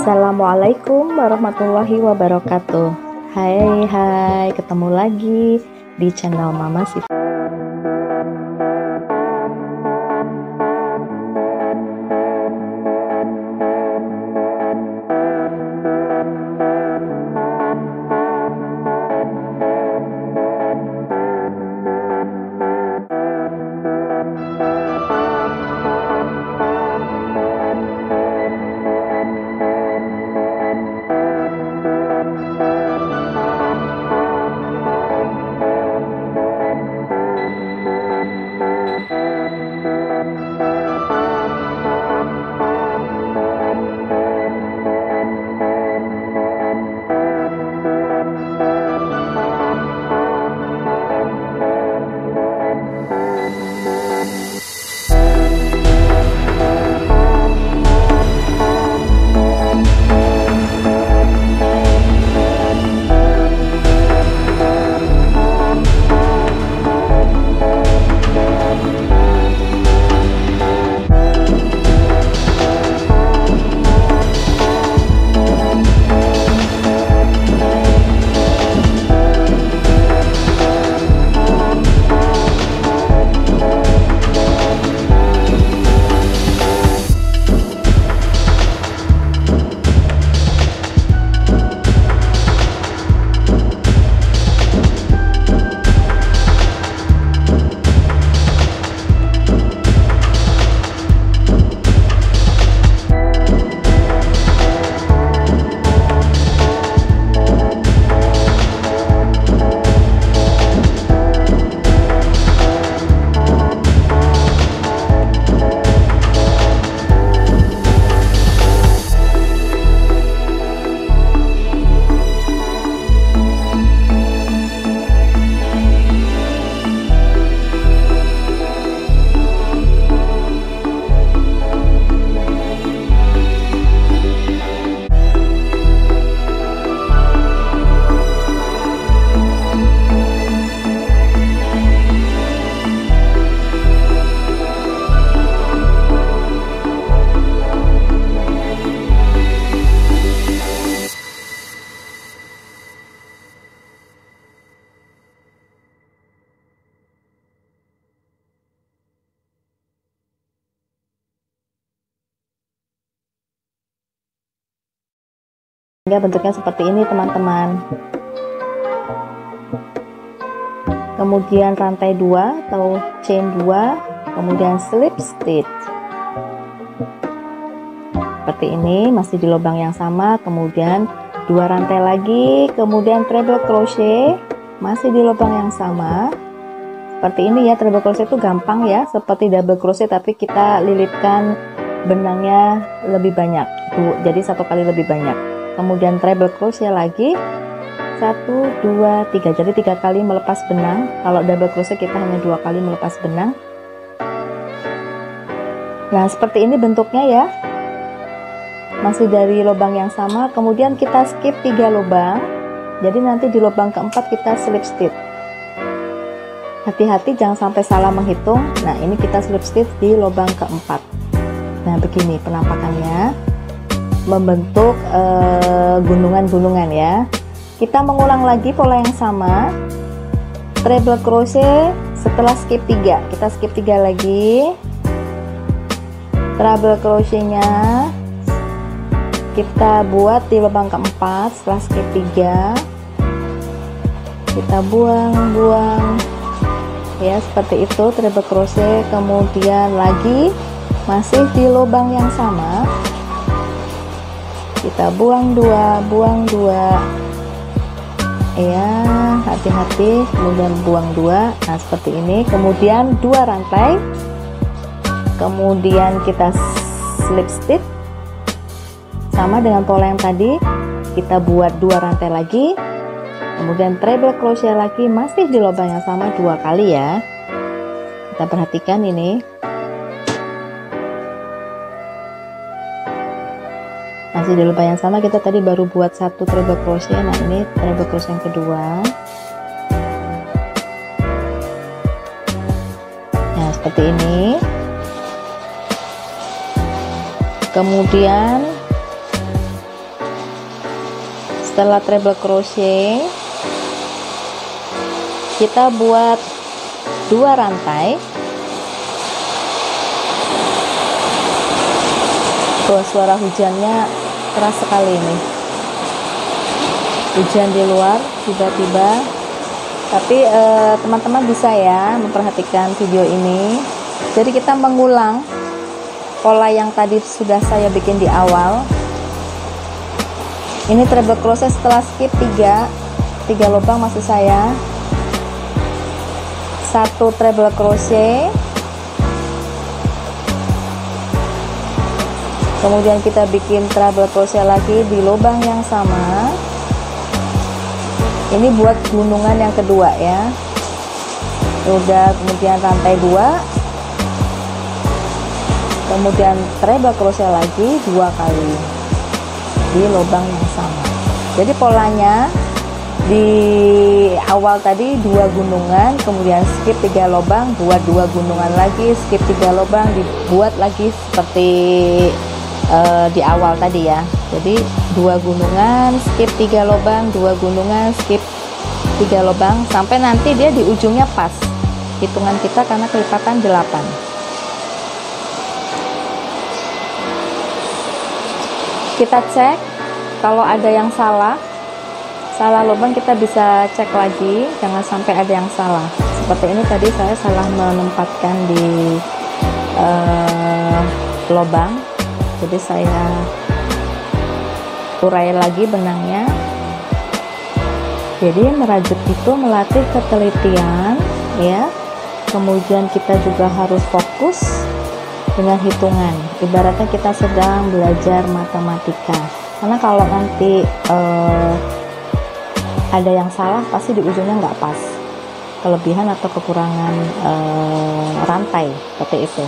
Assalamualaikum warahmatullahi wabarakatuh. Hai, ketemu lagi di channel Mama Sifat. Sehingga bentuknya seperti ini teman-teman. Kemudian rantai 2 atau chain 2, kemudian slip stitch seperti ini, masih di lubang yang sama, kemudian 2 rantai lagi, kemudian treble crochet masih di lubang yang sama seperti ini ya. Treble crochet itu gampang ya, seperti double crochet tapi kita lilitkan benangnya lebih banyak, jadi 1 kali lebih banyak. Kemudian treble crochet lagi 1, 2, 3, jadi 3 kali melepas benang. Kalau double crochet kita hanya 2 kali melepas benang. Nah seperti ini bentuknya ya, masih dari lubang yang sama. Kemudian kita skip 3 lubang, jadi nanti di lubang keempat kita slip stitch. Hati-hati jangan sampai salah menghitung. Nah ini kita slip stitch di lubang keempat. Nah begini penampakannya, membentuk gunungan-gunungan ya. Kita mengulang lagi pola yang sama, treble crochet setelah skip 3, kita skip 3 lagi, treble crochetnya kita buat di lubang keempat. Setelah skip 3 kita buang ya, seperti itu treble crochet. Kemudian lagi masih di lubang yang sama, kita buang 2 ya, hati-hati, kemudian buang 2. Nah seperti ini, kemudian 2 rantai, kemudian kita slip stitch sama dengan pola yang tadi, kita buat 2 rantai lagi, kemudian treble crochet lagi masih di lubang yang sama 2 kali ya. Kita perhatikan ini, masih di lubang yang sama. Kita tadi baru buat 1 treble crochet. Nah ini treble crochet yang kedua. Nah seperti ini. Kemudian Setelah treble crochet, kita buat 2 rantai. Tuh, suara hujannya keras sekali nih. Hujan di luar tiba-tiba. Tapi teman-teman bisa ya memperhatikan video ini. Jadi kita mengulang pola yang tadi sudah saya bikin di awal. Ini treble crochet setelah skip 3 lubang maksud saya. 1 treble crochet, kemudian kita bikin treble crochet lagi di lubang yang sama. Ini buat gunungan yang kedua ya. Udah, kemudian rantai 2, kemudian treble crochet lagi 2 kali di lubang yang sama. Jadi polanya di awal tadi 2 gunungan, kemudian skip 3 lubang, buat 2 gunungan lagi, skip 3 lubang, dibuat lagi seperti di awal tadi ya. Jadi 2 gunungan, skip 3 lubang, 2 gunungan, skip 3 lubang, sampai nanti dia di ujungnya pas hitungan kita karena kelipatan 8. Kita cek kalau ada yang salah lubang, kita bisa cek lagi, jangan sampai ada yang salah. Seperti ini tadi saya salah menempatkan di lubang, jadi saya urai lagi benangnya. Jadi merajut itu melatih ketelitian ya, kemudian kita juga harus fokus dengan hitungan. Ibaratnya kita sedang belajar matematika, karena kalau nanti ada yang salah pasti di ujungnya nggak pas, kelebihan atau kekurangan rantai seperti itu.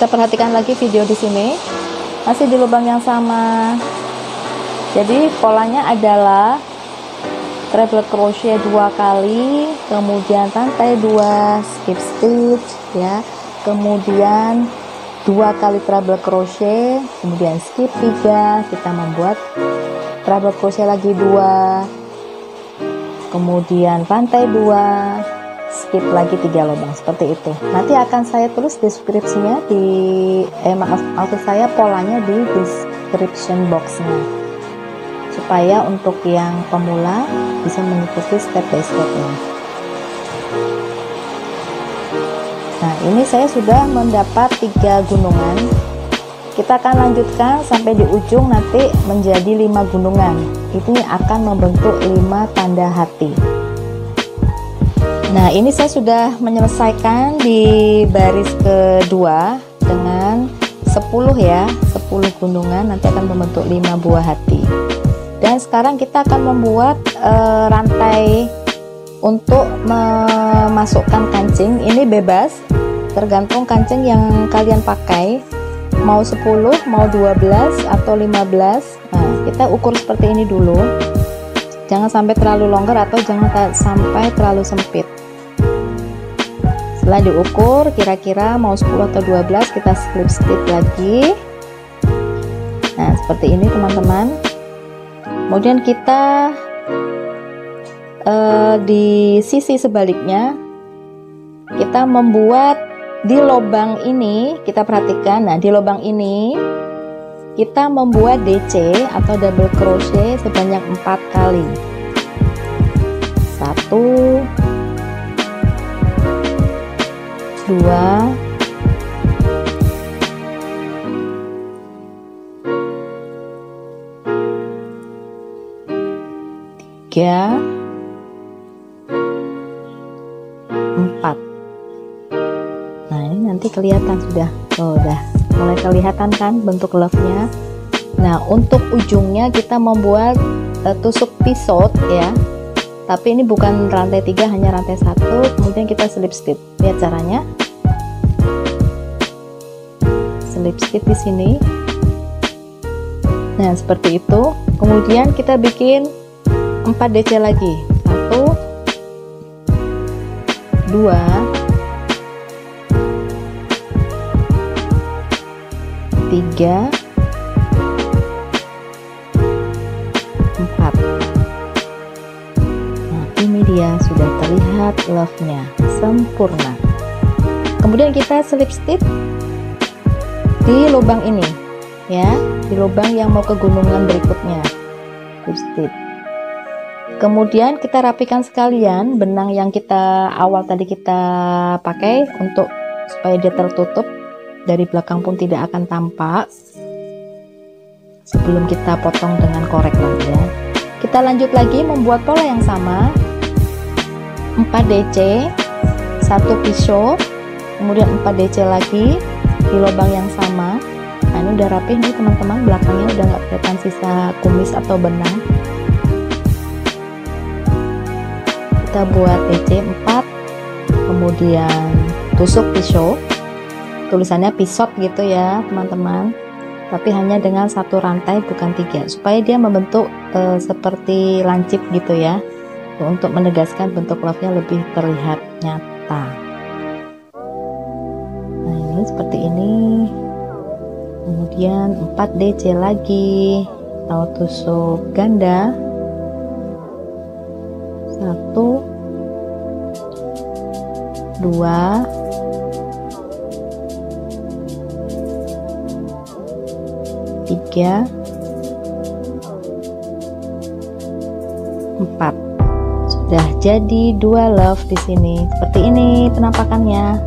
Kita perhatikan lagi video di sini, masih di lubang yang sama. Jadi polanya adalah treble crochet 2 kali, kemudian rantai 2, skip stitch ya, kemudian 2 kali treble crochet, kemudian skip 3, kita membuat treble crochet lagi 2, kemudian rantai 2, skip lagi 3 lubang, seperti itu. Nanti akan saya tulis deskripsinya di maksud saya polanya di description boxnya, supaya untuk yang pemula bisa mengikuti step by stepnya. Nah, ini saya sudah mendapat 3 gunungan. Kita akan lanjutkan sampai di ujung, nanti menjadi 5 gunungan. Ini akan membentuk 5 tanda hati. Nah, ini saya sudah menyelesaikan di baris kedua dengan 10 ya, 10 gunungan, nanti akan membentuk 5 buah hati. Dan sekarang kita akan membuat rantai untuk memasukkan kancing. Ini bebas, tergantung kancing yang kalian pakai, mau 10, mau 12 atau 15. Nah, kita ukur seperti ini dulu, jangan sampai terlalu longgar atau jangan sampai terlalu sempit. Setelah diukur kira-kira mau 10 atau 12, kita slip stitch lagi. Nah, seperti ini teman-teman. Kemudian kita di sisi sebaliknya kita membuat di lubang ini, kita perhatikan. Nah, di lubang ini kita membuat DC atau double crochet sebanyak 4 kali. 1, 2, 3, 4. Nah, ini nanti kelihatan sudah. Oh, udah mulai kelihatan kan bentuk love-nya. Nah, untuk ujungnya kita membuat tusuk pisau ya. Tapi ini bukan rantai 3, hanya rantai 1. Kemudian kita slip stitch. Lihat caranya. Slip stitch di sini. Nah, seperti itu. Kemudian kita bikin 4 DC lagi. 1, 2, 3, 4. dia sudah terlihat love-nya sempurna. Kemudian kita slip stitch di lubang ini ya, di lubang yang mau ke gunungan berikutnya, slip stitch. Kemudian kita rapikan sekalian benang yang kita awal tadi kita pakai untuk supaya dia tertutup, dari belakang pun tidak akan tampak, sebelum kita potong dengan korek nanti ya. Kita lanjut lagi membuat pola yang sama, 4 DC, 1 pisau, kemudian 4 DC lagi di lubang yang sama. Nah ini udah rapih nih teman-teman, belakangnya udah nggak kelihatan sisa kumis atau benang. Kita buat DC 4, kemudian tusuk pisau, tulisannya pisot gitu ya teman-teman, tapi hanya dengan 1 rantai bukan 3, supaya dia membentuk seperti lancip gitu ya, untuk menegaskan bentuk love-nya lebih terlihat nyata. Nah ini seperti ini. Kemudian 4 DC lagi atau tusuk ganda, 1 2 3 4. Sudah jadi 2 love di sini. Seperti ini penampakannya.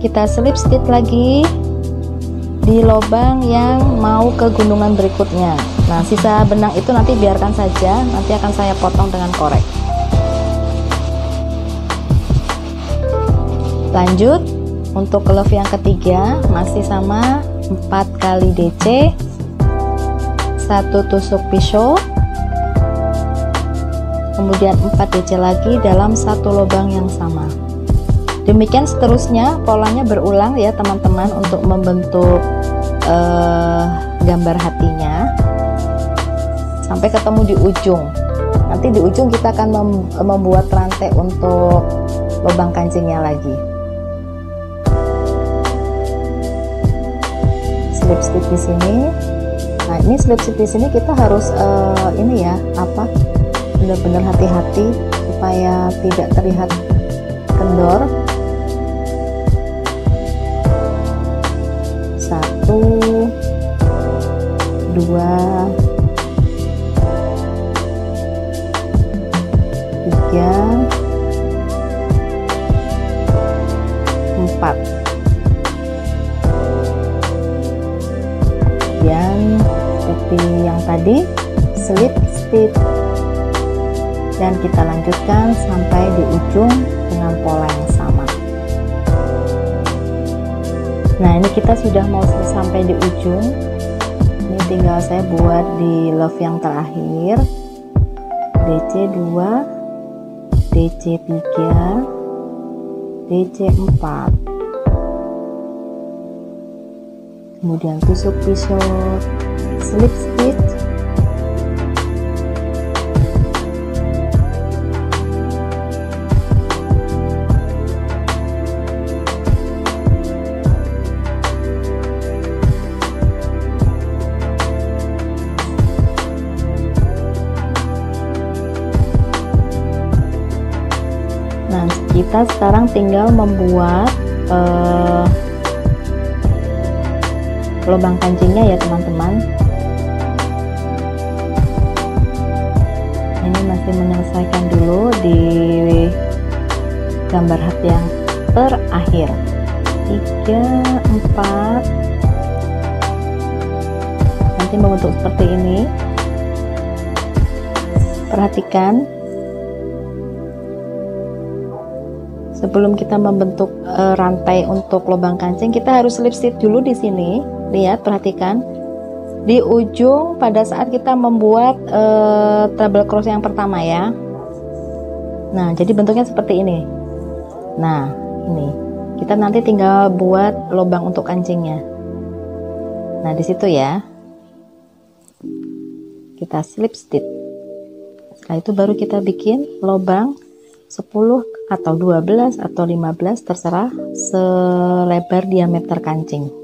Kita slip stitch lagi di lubang yang mau ke gunungan berikutnya. Nah sisa benang itu nanti biarkan saja, nanti akan saya potong dengan korek. Lanjut untuk love yang ketiga, masih sama, 4 kali DC, 1 tusuk pisau, kemudian 4 DC lagi dalam 1 lubang yang sama. Demikian seterusnya, polanya berulang ya teman-teman, untuk membentuk gambar hatinya sampai ketemu di ujung. Nanti di ujung kita akan membuat rantai untuk lubang kancingnya lagi. Slip stitch di sini. Nah ini slip stitch di sini kita harus ini ya, benar-benar hati-hati supaya tidak terlihat kendor. 1 2 3 4. Kemudian seperti yang tadi, slip stitch, dan kita lanjutkan sampai di ujung dengan pola yang sama. Nah ini kita sudah mau sampai di ujung. Ini tinggal saya buat di love yang terakhir, DC 2, DC 3, DC 4, kemudian tusuk pisau, slip stitch, nah kita sekarang tinggal membuat lubang kancingnya ya teman-teman. Ini masih menyelesaikan dulu di gambar hati yang terakhir. 3 4, nanti membentuk seperti ini. Perhatikan, sebelum kita membentuk rantai untuk lubang kancing, kita harus slip stitch dulu di sini. Lihat, perhatikan di ujung pada saat kita membuat treble crochet yang pertama ya. Nah jadi bentuknya seperti ini. Nah ini kita nanti tinggal buat lubang untuk kancingnya. Nah di situ ya kita slip stitch. Setelah itu baru kita bikin lubang 10 atau 12 atau 15, terserah, selebar diameter kancing.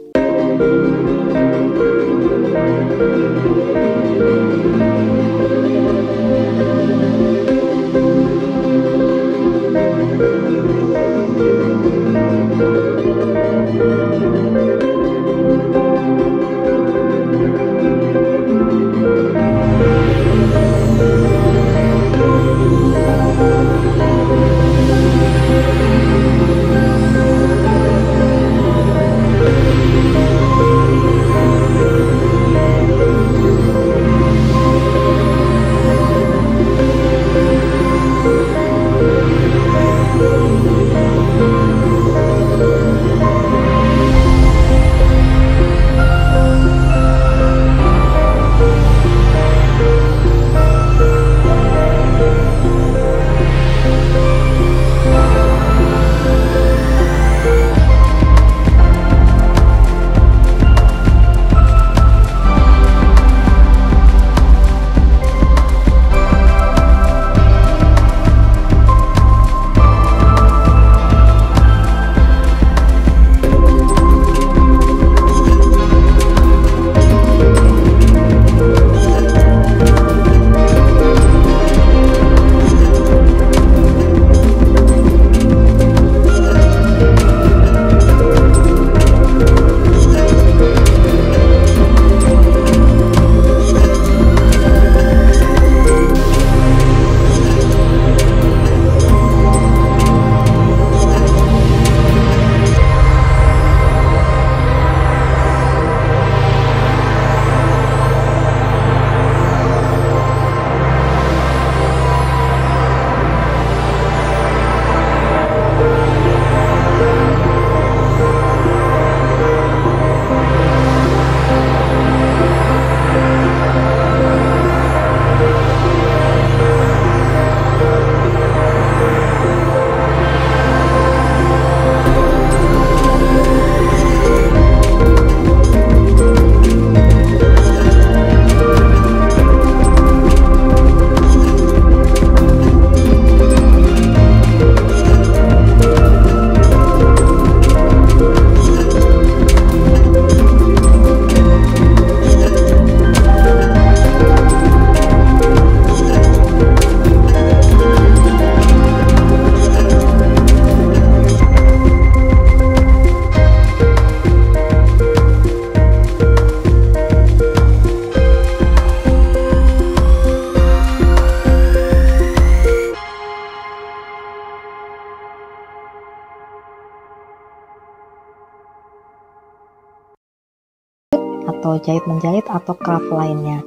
atau jahit menjahit atau craft lainnya.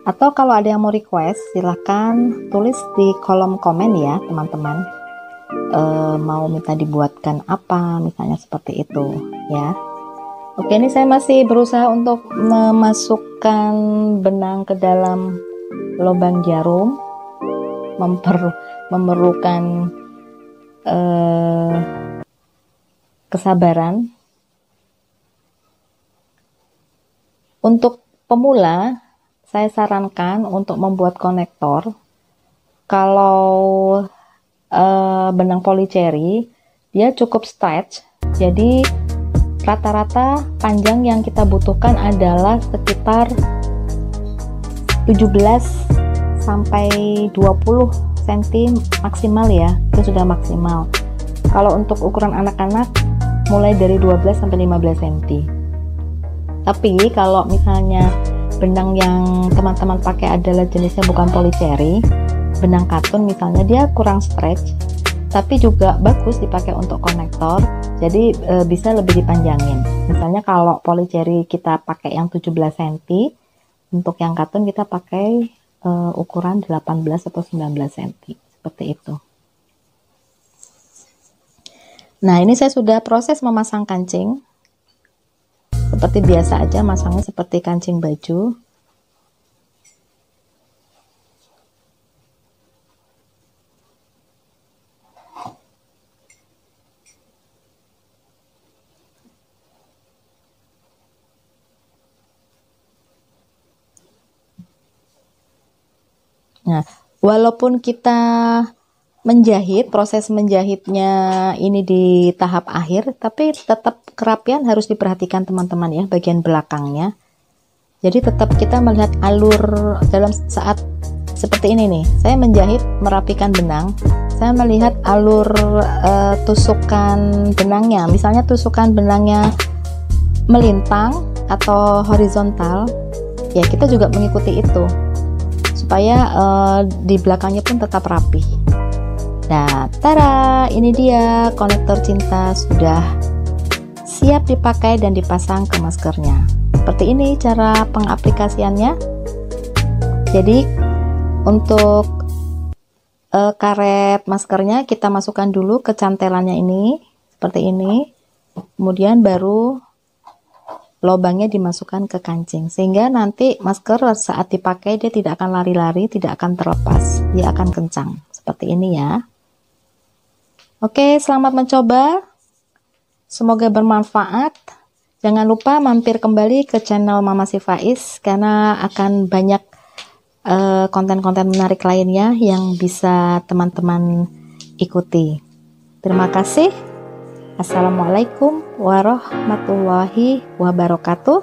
Atau kalau ada yang mau request, silahkan tulis di kolom komen ya teman-teman, mau minta dibuatkan apa, misalnya seperti itu ya. Oke, ini saya masih berusaha untuk memasukkan benang ke dalam lubang jarum, memerlukan kesabaran. Untuk pemula, saya sarankan untuk membuat konektor. Kalau benang polycherry, dia cukup stretch, jadi rata-rata panjang yang kita butuhkan adalah sekitar 17 sampai 20 cm maksimal ya, itu sudah maksimal. Kalau untuk ukuran anak-anak mulai dari 12 sampai 15 cm. Tapi kalau misalnya benang yang teman-teman pakai adalah jenisnya bukan polycherry, benang katun misalnya, dia kurang stretch tapi juga bagus dipakai untuk konektor, jadi bisa lebih dipanjangin. Misalnya kalau polycherry kita pakai yang 17 cm, untuk yang katun kita pakai ukuran 18 atau 19 cm, seperti itu. Nah, ini saya sudah proses memasang kancing. Seperti biasa aja, masangnya seperti kancing baju. Nah, walaupun kita menjahit, proses menjahitnya ini di tahap akhir, tapi tetap kerapian harus diperhatikan teman-teman ya, bagian belakangnya. Jadi tetap kita melihat alur dalam saat seperti ini nih. Saya menjahit merapikan benang, saya melihat alur tusukan benangnya. Misalnya tusukan benangnya melintang atau horizontal, ya kita juga mengikuti itu supaya di belakangnya pun tetap rapi. Nah, tada, ini dia konektor cinta sudah siap dipakai dan dipasang ke maskernya. Seperti ini cara pengaplikasiannya. Jadi untuk karet maskernya kita masukkan dulu ke cantelannya ini, seperti ini. Kemudian baru lubangnya dimasukkan ke kancing, sehingga nanti masker saat dipakai dia tidak akan lari-lari, tidak akan terlepas, dia akan kencang. Seperti ini ya. Oke, selamat mencoba. Semoga bermanfaat. Jangan lupa mampir kembali ke channel Mama Sifaiz karena akan banyak konten-konten menarik lainnya yang bisa teman-teman ikuti. Terima kasih. Assalamualaikum warahmatullahi wabarakatuh.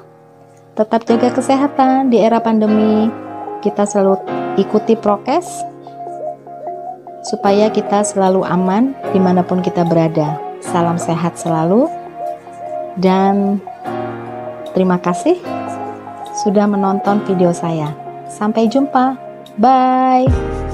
Tetap jaga kesehatan di era pandemi. Kita selalu ikuti prokes supaya kita selalu aman dimanapun kita berada. Salam sehat selalu, dan terima kasih sudah menonton video saya. Sampai jumpa, bye.